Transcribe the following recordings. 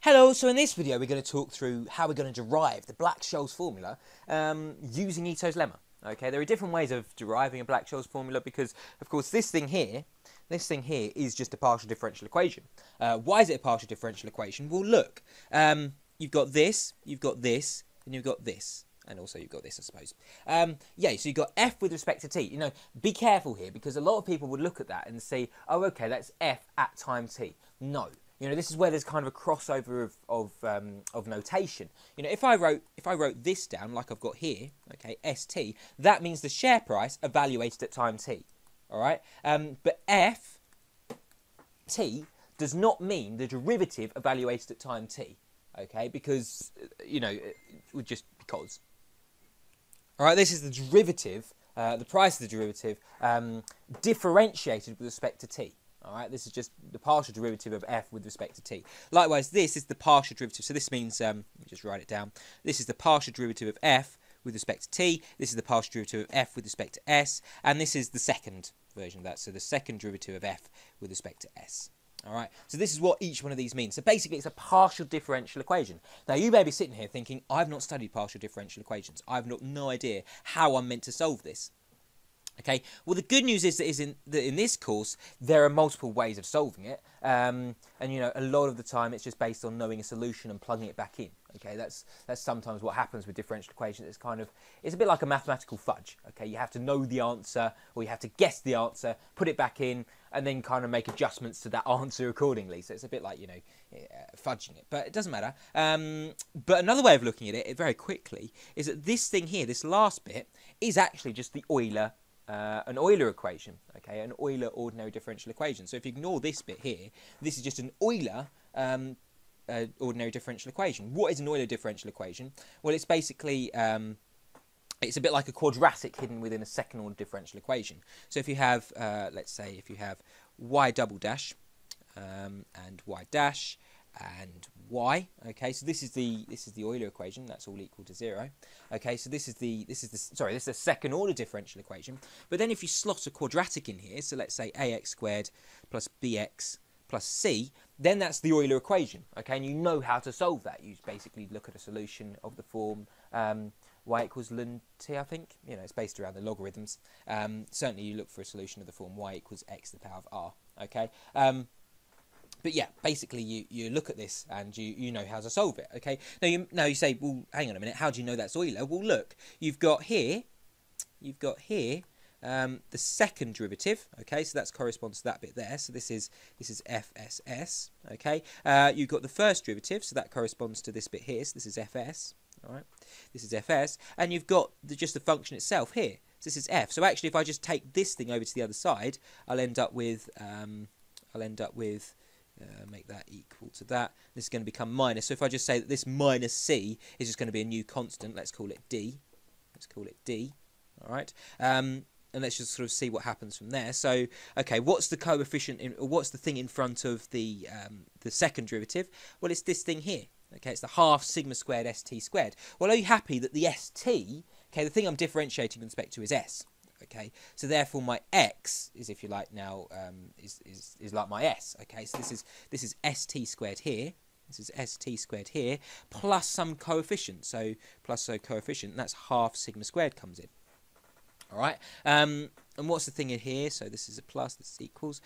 Hello, so in this video we're going to talk through how we're going to derive the Black-Scholes formula using Ito's lemma. Okay, there are different ways of deriving a Black-Scholes formula because, of course, this thing here is just a partial differential equation. Why is it a partial differential equation? Well, look, you've got this, and you've got this, and also you've got this, I suppose. Yeah, so you've got f with respect to t. You know, be careful here because a lot of people would look at that and say, oh, okay, that's f at time t. No. You know, this is where there's kind of a crossover of notation. You know, if I wrote this down like I've got here, okay, st, that means the share price evaluated at time t. All right, but f t does not mean the derivative evaluated at time t. Okay, because you know, it would just because. All right, this is the derivative, the price of the derivative, differentiated with respect to t. All right, this is just the partial derivative of f with respect to t. Likewise, this is the partial derivative. So this means, let me just write it down. This is the partial derivative of f with respect to t. This is the partial derivative of f with respect to s. And this is the second version of that. So the second derivative of f with respect to s. All right, so this is what each one of these means. So basically, it's a partial differential equation. Now, you may be sitting here thinking, I've not studied partial differential equations. I've no idea how I'm meant to solve this. Okay, well, the good news is that in this course, there are multiple ways of solving it. And, you know, a lot of the time, it's just based on knowing a solution and plugging it back in. Okay, that's sometimes what happens with differential equations. It's a bit like a mathematical fudge. Okay, you have to know the answer, or you have to guess the answer, put it back in, and then kind of make adjustments to that answer accordingly. So it's a bit like, you know, fudging it, but it doesn't matter. But another way of looking at it very quickly is that this thing here, this last bit, is actually just the Euler. An Euler equation, okay, an Euler ordinary differential equation. So if you ignore this bit here, this is just an Euler ordinary differential equation. What is an Euler differential equation? Well, it's basically, it's a bit like a quadratic hidden within a second order differential equation. So if you have, let's say, if you have y double dash and y dash and y, okay, so this is the Euler equation. That's all equal to 0. Okay, so this is the second order differential equation. But then if you slot a quadratic in here, so let's say ax squared plus bx plus c, then that's the Euler equation. Okay, and you know how to solve that. You basically look at a solution of the form y equals ln t, I think. You know, it's based around the logarithms. Certainly, you look for a solution of the form y equals x to the power of r. Okay. But yeah, basically you look at this and you know how to solve it. Okay. Now you say, well, hang on a minute, how do you know that's Euler? Well, look, you've got here the second derivative. Okay, so that corresponds to that bit there. So this is FSS. Okay. You've got the first derivative, so that corresponds to this bit here. So this is FS. All right. This is FS, and you've got just the function itself here. So this is f. So actually, if I just take this thing over to the other side, I'll end up with make that equal to that. This is going to become minus. So if I just say that this minus c is just going to be a new constant, let's call it d. All right. And let's just sort of see what happens from there. So, okay, what's the coefficient? What's the thing in front of the second derivative? Well, it's this thing here. Okay, it's the half sigma squared st squared. Well, are you happy that the st? Okay, the thing I'm differentiating with respect to is s. Okay, so therefore my x is, if you like, now is like my s. Okay, so this is st squared here. This is st squared here plus some coefficient. So plus a coefficient, that's half sigma squared comes in. All right. And what's the thing in here? So this is a plus. This is equals.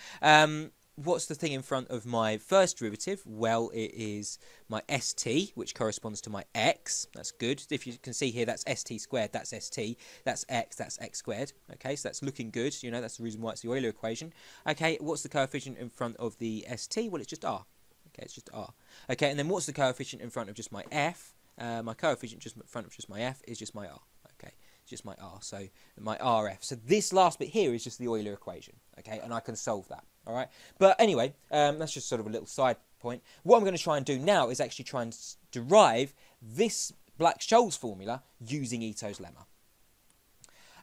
What's the thing in front of my first derivative? Well, it is my st, which corresponds to my x. That's good. If you can see here, that's st squared, that's st. That's x squared. Okay, so that's looking good. You know, that's the reason why it's the Euler equation. Okay, what's the coefficient in front of the st? Well, it's just r. Okay, it's just r. Okay, and then what's the coefficient in front of just my f? My coefficient just in front of just my f is just my r. Okay, it's just my r. So my rf. So this last bit here is just the Euler equation. Okay, and I can solve that. All right, but anyway, that's just sort of a little side point. What I'm going to try and do now is actually try and derive this Black-Scholes formula using Ito's lemma.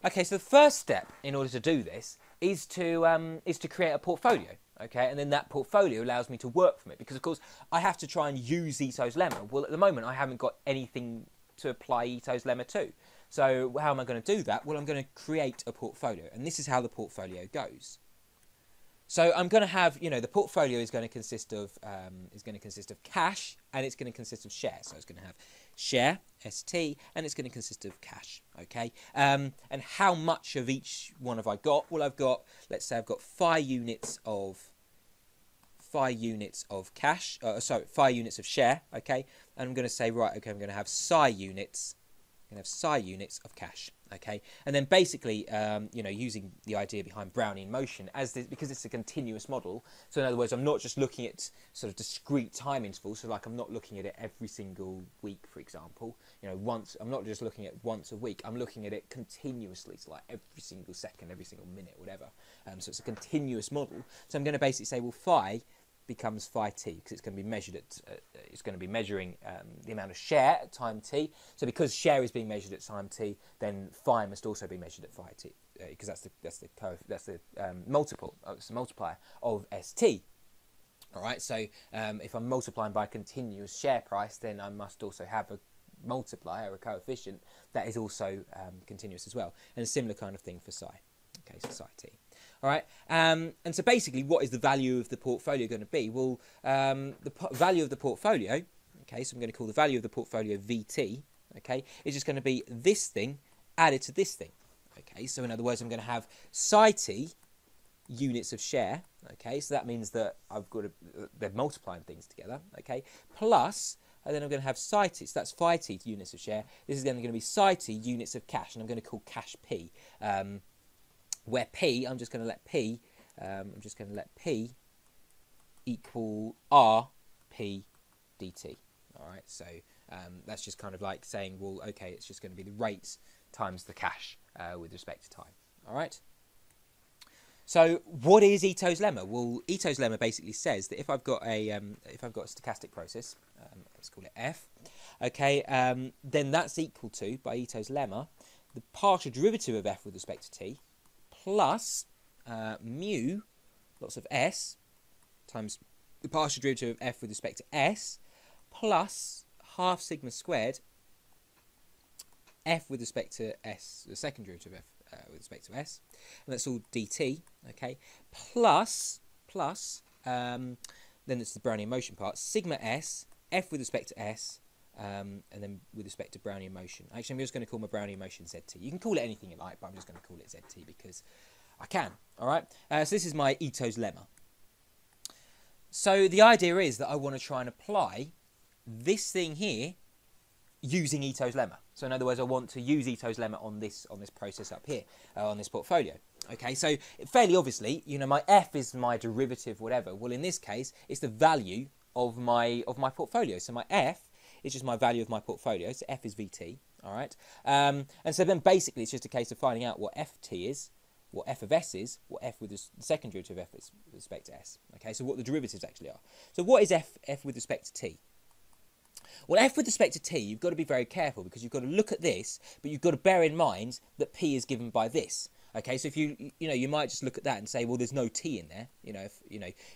Okay, so the first step in order to do this is to create a portfolio. Okay, and then that portfolio allows me to work from it because, of course, I have to try and use Ito's lemma. Well, at the moment, I haven't got anything to apply Ito's lemma to. So how am I going to do that? Well, I'm going to create a portfolio, and this is how the portfolio goes. So I'm going to have, you know, the portfolio is going to consist of cash, and it's going to consist of share. So it's going to have share, ST, and it's going to consist of cash. Okay. And how much of each one have I got? Well, I've got, let's say I've got 5 units of cash. 5 units of share. Okay. And I'm going to say, right, okay, I'm going to have psi units. I'm going to have psi units of cash. Okay, and then basically, you know, using the idea behind Brownian motion because it's a continuous model. So in other words, I'm not just looking at sort of discrete time intervals. So like I'm not looking at it every single week, for example. You know, I'm not just looking at once a week. I'm looking at it continuously, so like every single second, every single minute, whatever. So it's a continuous model. So I'm going to basically say, well, phi becomes phi t because it's going to be measured at it's going to be measuring the amount of share at time t. So because share is being measured at time t, then phi must also be measured at phi t because that's the multiplier of st. All right. So if I'm multiplying by a continuous share price, then I must also have a multiplier, a coefficient that is also continuous as well, and a similar kind of thing for psi. Okay, so psi t. All right, and so basically, what is the value of the portfolio going to be? Well, the value of the portfolio, okay, so I'm going to call the value of the portfolio VT, okay, is just going to be this thing added to this thing, okay. So in other words, I'm going to have psi t units of share, okay. So that means that I've got they're multiplying things together, okay, plus. And then I'm going to have psi t, so that's phi t units of share. This is then going to be psi t units of cash, and I'm going to call cash P. Where P, I'm just going to let P equal RP dt. All right, so that's just kind of like saying, well, okay, it's just going to be the rates times the cash with respect to time. All right. So what is Ito's lemma? Well, Ito's lemma basically says that if I've got a stochastic process, let's call it F, okay, then that's equal to, by Ito's lemma, the partial derivative of F with respect to t plus mu, lots of s, times the partial derivative of f with respect to s, plus half sigma squared f with respect to s, the second derivative of f with respect to s, and that's all dt, okay, plus, then it's the Brownian motion part, sigma s, f with respect to s, and then with respect to Brownian motion. Actually, I'm just going to call my Brownian motion ZT. You can call it anything you like, but I'm just going to call it ZT because I can. All right. So this is my Ito's lemma. So the idea is that I want to try and apply this thing here using Ito's lemma. So in other words, I want to use Ito's lemma on this process up here, on this portfolio. Okay, so fairly obviously, you know, my f is my derivative, whatever. Well, in this case, it's the value of my portfolio. So my f is just my value of my portfolio. So f is VT, all right? And so then basically it's just a case of finding out what ft is, what f of s is, what f with the second derivative of f is with respect to s. Okay, so what the derivatives actually are. So what is f with respect to t? Well, f with respect to t, you've got to be very careful because you've got to look at this, but you've got to bear in mind that p is given by this. Okay, so if you might just look at that and say, well, there's no t in there. You know,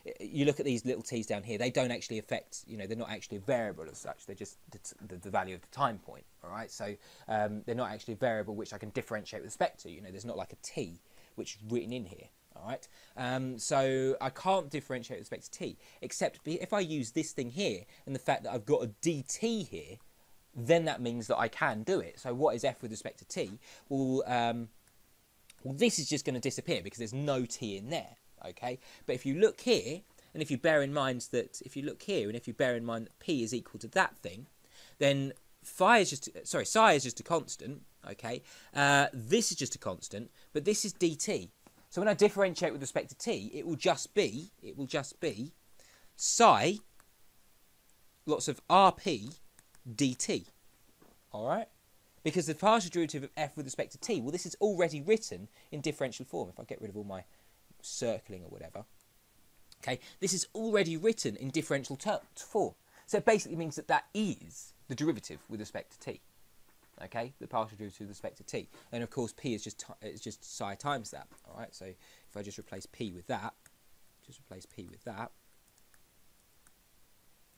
if you look at these little t's down here, they don't actually affect. You know, they're not actually a variable as such. They're just the value of the time point. All right, so they're not actually a variable which I can differentiate with respect to. You know, there's not like a t which is written in here. All right, so I can't differentiate with respect to t, except if I use this thing here and the fact that I've got a dt here, then that means that I can do it. So what is f with respect to t? Well, this is just going to disappear because there's no t in there, okay? But if you look here, and if you bear in mind that p is equal to that thing, then psi is just a constant, okay? This is just a constant, but this is dt. So when I differentiate with respect to t, it will just be psi, lots of rp dt, all right? Because the partial derivative of f with respect to t, well, this is already written in differential form. If I get rid of all my circling or whatever, okay, this is already written in differential form. So it basically means that that is the derivative with respect to t, okay, the partial derivative with respect to t. And of course, p is just psi times that. All right, so if I just replace p with that,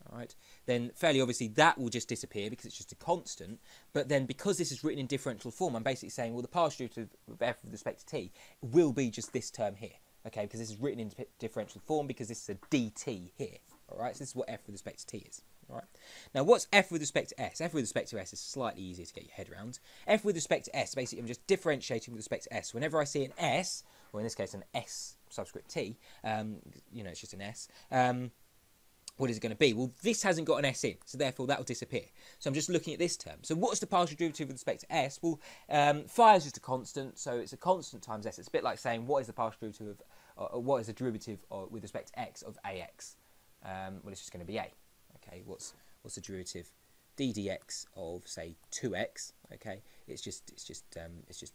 all right, then fairly obviously that will just disappear because it's just a constant. But then because this is written in differential form, I'm basically saying, well, the partial derivative of f with respect to t will be just this term here. okay, because this is written in differential form because this is a dt here. All right, so this is what f with respect to t is. All right. Now, what's f with respect to s? F with respect to s is slightly easier to get your head around. F with respect to s, basically, I'm just differentiating with respect to s. Whenever I see an s, or in this case an s subscript t, you know, it's just an s. What is it going to be? Well, this hasn't got an s in, so therefore that will disappear. So I'm just looking at this term. So what's the partial derivative with respect to s? Well, phi is just a constant, so it's a constant times s. It's a bit like saying what is the partial derivative of, what is the derivative with respect to x of ax? Well, it's just going to be a. Okay, what's the derivative d dx of say 2x? Okay, it's just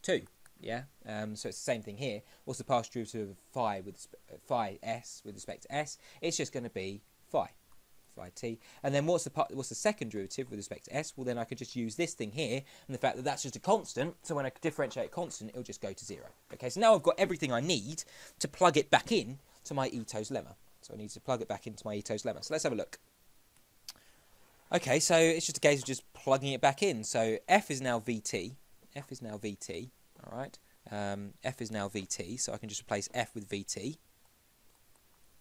2. Yeah. So it's the same thing here. What's the partial derivative of phi with phi s with respect to s? It's just going to be phi t. And then what's the second derivative with respect to s? Well, then I could just use this thing here and the fact that that's just a constant. So when I differentiate a constant, it'll just go to 0. Okay. So now I've got everything I need to plug it back in to my Ito's lemma. So I need to plug it back into my Ito's lemma. So let's have a look. Okay, so it's just a case of just plugging it back in. So f is now vt. F is now vt. All right. F is now vt. So I can just replace f with vt.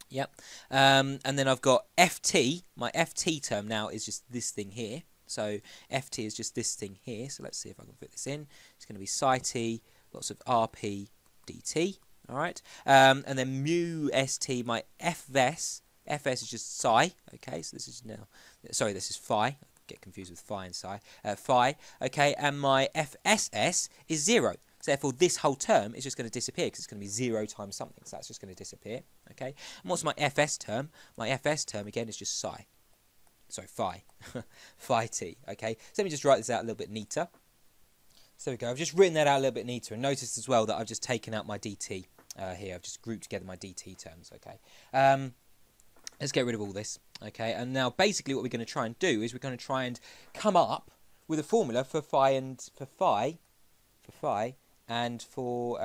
Yep. And then I've got ft. My ft term now is just this thing here. So ft is just this thing here. So let's see if I can fit this in. It's going to be psi t, lots of rp dt. All right. And then mu st, my fs. Fs is just psi, okay, so this is now, sorry, this is phi, I get confused with phi and psi, phi, okay, and my fss is 0, so therefore this whole term is just going to disappear because it's going to be 0 times something, so that's just going to disappear, okay, and what's my fs term? My fs term, again, is just psi, sorry, phi, phi t, okay, so let me just write this out a little bit neater. So there we go, I've just written that out a little bit neater, and notice as well that I've just taken out my dt here, I've just grouped together my dt terms, okay. Let's get rid of all this, okay? And now basically what we're going to try and do is we're going to try and come up with a formula for phi and for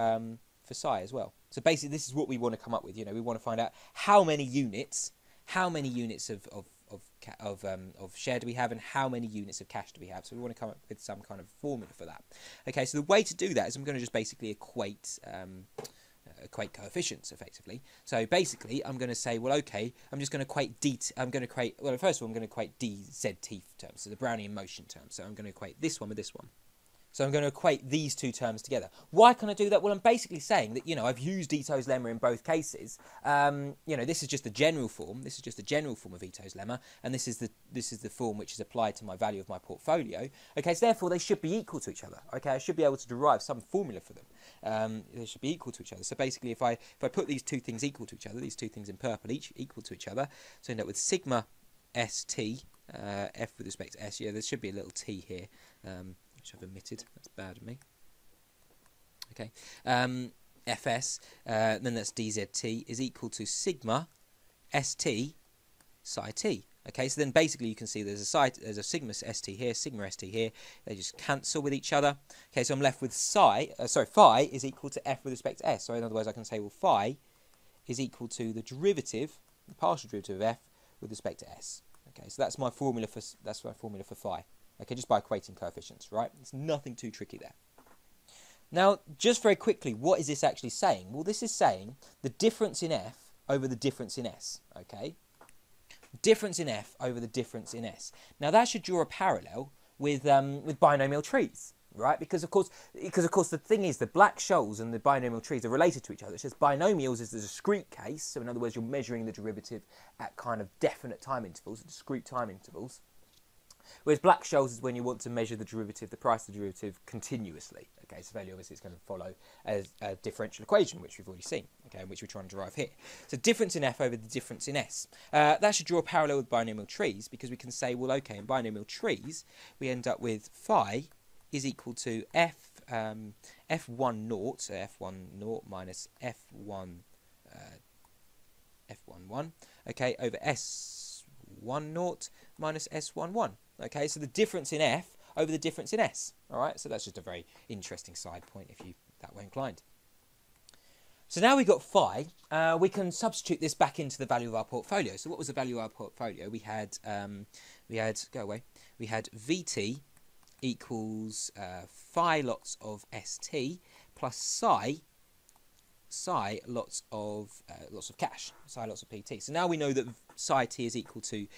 psi as well. So basically this is what we want to come up with. You know, we want to find out how many units of share do we have and how many units of cash do we have. So we want to come up with some kind of formula for that. Okay, so the way to do that is I'm going to just basically equate coefficients effectively. So basically I'm going to say, well, okay, I'm just going to equate well, first of all I'm going to equate dzt terms, so the Brownian motion term. So I'm going to equate this one with this one. So I'm going to equate these two terms together. Why can I do that? Well, I'm basically saying that, you know, I've used Ito's lemma in both cases. You know, this is just the general form. This is just the general form of Ito's lemma, and this is the form which is applied to my value of my portfolio. Okay, so therefore they should be equal to each other. Okay, I should be able to derive some formula for them. They should be equal to each other. So basically, if I put these two things equal to each other, these two things in purple, each equal to each other, so I end up with sigma st f with respect to s. Yeah, there should be a little t here. Which I've omitted, that's bad of me. Okay, fs, then that's dzt, is equal to sigma st psi t. Okay, so then basically you can see there's a sigma st here, sigma st here, they just cancel with each other. Okay, so I'm left with phi is equal to f with respect to s. So in other words, I can say, well, phi is equal to the derivative, the partial derivative of f with respect to s. Okay, so that's my formula for phi. Okay, just by equating coefficients, right? It's nothing too tricky there. Now, just very quickly, what is this actually saying? Well, this is saying the difference in f over the difference in s, okay? Difference in f over the difference in s. Now, that should draw a parallel with binomial trees, right? Because of course, the thing is, the Black-Scholes and the binomial trees are related to each other. It's just binomials is the discrete case, so in other words, you're measuring the derivative at kind of definite time intervals, discrete time intervals. Whereas Black-Scholes is when you want to measure the derivative, the price of the derivative, continuously. Okay, so fairly obviously it's going to follow a differential equation, which we've already seen, okay, which we're trying to derive here. So difference in f over the difference in s. That should draw a parallel with binomial trees, because we can say, well, okay, in binomial trees, we end up with phi is equal to f1 naught, so f1 naught minus f11, okay, over s1 naught minus s11. Okay, so the difference in f over the difference in s. All right, so that's just a very interesting side point if you that way inclined. So now we've got phi, we can substitute this back into the value of our portfolio. So what was the value of our portfolio? We had vt equals phi lots of st plus psi psi lots of cash, psi lots of pt. So now we know that psi t is equal to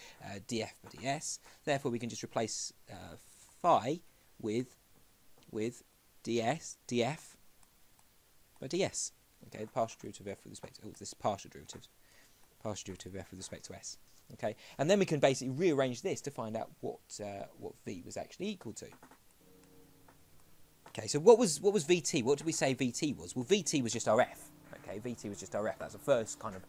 df by ds. Therefore, we can just replace phi with df by ds. Okay, the partial derivative of f with respect to this partial derivative of f with respect to s. Okay, and then we can basically rearrange this to find out what v was actually equal to. Okay, so what was vt? What did we say vt was? Well, vt was just our f. Okay, vt was just our f. That was the first kind of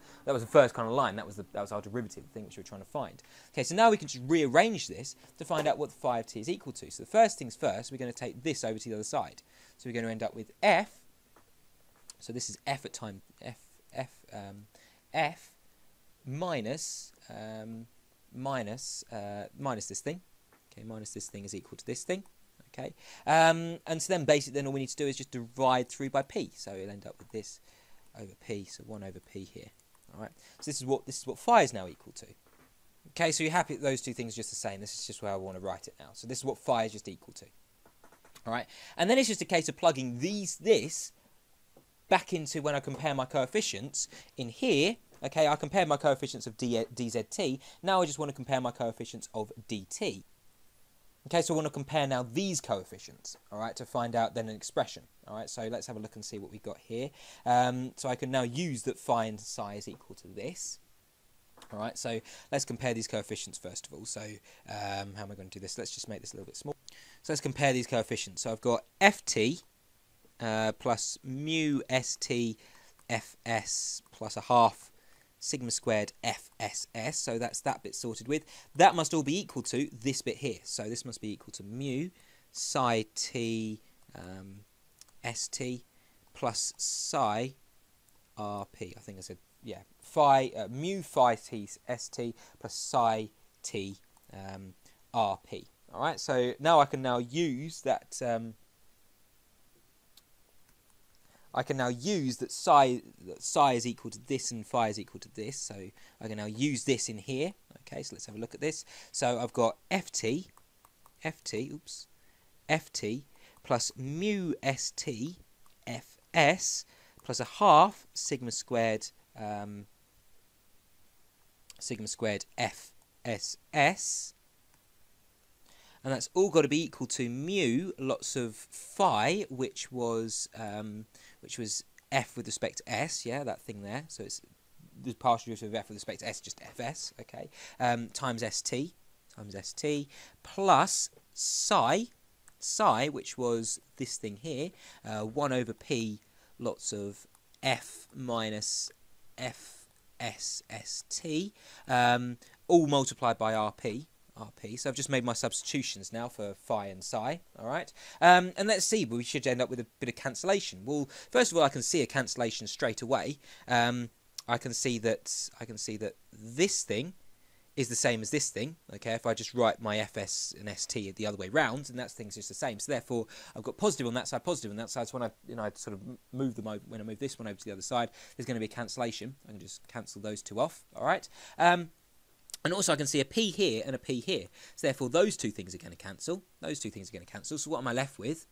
line. That was our derivative thing which we were trying to find. Okay, so now we can just rearrange this to find out what the phi of t is equal to. So the first things first, we're going to take this over to the other side. So we're going to end up with f. So this is f at time f minus this thing. Okay, minus this thing is equal to this thing. Okay, and so then basically all we need to do is just divide through by p. So we'll end up with this over p. So 1 over p here. All right. So this is what phi is now equal to. Okay, so you're happy that those two things are just the same. This is just where I want to write it now. So this is what phi is just equal to. All right, and then it's just a case of plugging this back into when I compare my coefficients in here. Okay, I compared my coefficients of dzt. Now I just want to compare my coefficients of dt. Okay, so I want to compare now these coefficients, all right, to find out then an expression. All right, so let's have a look and see what we've got here. So I can now use that phi and psi is equal to this. All right, so let's compare these coefficients first of all. So how am I going to do this? Let's just make this a little bit small. So let's compare these coefficients. So I've got ft plus mu st fs plus a half sigma squared fss. So that's that bit sorted with. That must all be equal to this bit here. So this must be equal to mu psi t st plus psi rp. I think I said, yeah, phi mu phi t st plus psi t rp. All right, so now I can now use that. I can now use that psi is equal to this and phi is equal to this. So I can now use this in here. Okay, so let's have a look at this. So I've got ft plus mu st fs plus a half sigma squared fss. And that's all got to be equal to mu lots of phi, which was f with respect to s, yeah, that thing there. So it's the partial derivative of f with respect to s, just fs, okay, times st plus psi, which was this thing here, 1 over p lots of f minus fsst, all multiplied by rp. So I've just made my substitutions now for phi and psi, all right? And let's see, we should end up with a bit of cancellation. Well, first of all, I can see a cancellation straight away. I can see that this thing is the same as this thing, okay? If I just write my fs and st the other way round, and that thing's just the same. So therefore, I've got positive on that side, positive on that side. So when I sort of move them over, when I move this one over to the other side, there's going to be a cancellation. I can just cancel those two off, all right? And also I can see a p here and a p here. So therefore those two things are going to cancel. Those two things are going to cancel. So what am I left with?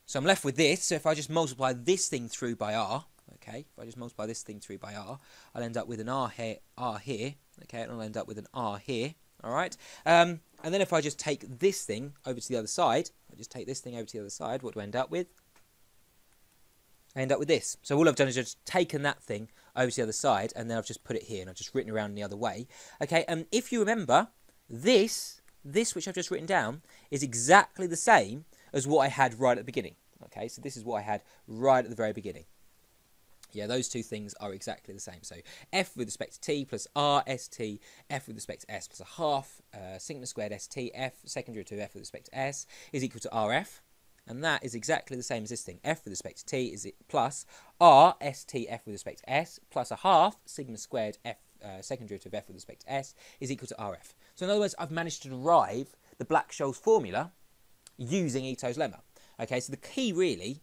So I'm left with this. So if I just multiply this thing through by r, okay, if I just multiply this thing through by r, I'll end up with an r here, okay, and I'll end up with an r here, all right? And then if I just take this thing over to the other side, I just take this thing over to the other side, what do I end up with? I end up with this. So all I've done is just taken that thing over to the other side, and then I've just put it here, and I've just written around in the other way. Okay, and if you remember, this which I've just written down is exactly the same as what I had right at the beginning. Okay, so this is what I had right at the very beginning. Yeah, those two things are exactly the same. So f with respect to t plus r st, f with respect to s plus a half sigma squared st, f second derivative of f with respect to s is equal to rf. And that is exactly the same as this thing. F with respect to t is plus r st f with respect to s plus a half sigma squared f second derivative of f with respect to s is equal to rf. So in other words, I've managed to derive the Black-Scholes formula using Ito's lemma. Okay, so the key really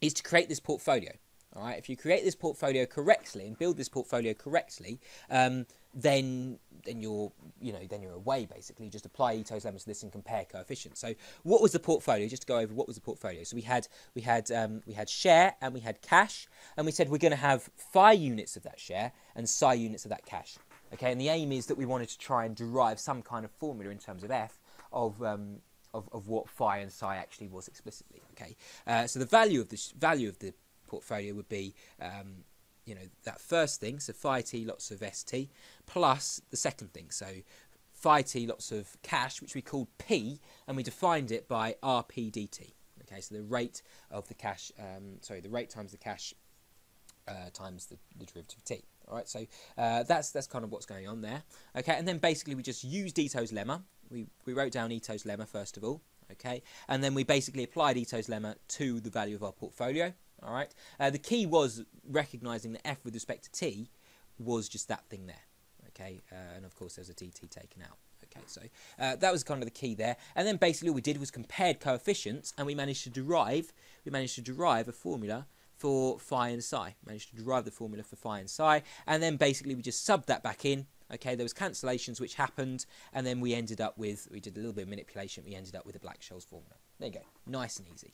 is to create this portfolio. All right, if you create this portfolio correctly and build this portfolio correctly, then you're away basically. Just apply Ito's lemma to this and compare coefficients. So what was the portfolio? Just to go over what was the portfolio. So we had share and we had cash, and we said we're going to have phi units of that share and psi units of that cash. Okay, and the aim is that we wanted to try and derive some kind of formula in terms of f of what phi and psi actually was explicitly. Okay, so the value of the portfolio would be that first thing, so phi t lots of st, plus the second thing, so phi t lots of cash, which we called p, and we defined it by rp dt. Okay, so the rate of the cash, the rate times the cash times the derivative of t. All right, so that's kind of what's going on there. Okay, and then basically we just used Ito's lemma. We wrote down Ito's lemma first of all. Okay, and then we basically applied Ito's lemma to the value of our portfolio. All right, the key was recognising that f with respect to t was just that thing there. Okay, and of course there's a dt taken out. Okay, so that was kind of the key there. And then basically all we did was compared coefficients, and we managed to derive a formula for phi and psi. Managed to derive the formula for phi and psi, and then basically we just subbed that back in. Okay, there was cancellations which happened, and then we did a little bit of manipulation. We ended up with a Black-Scholes formula. There you go, nice and easy.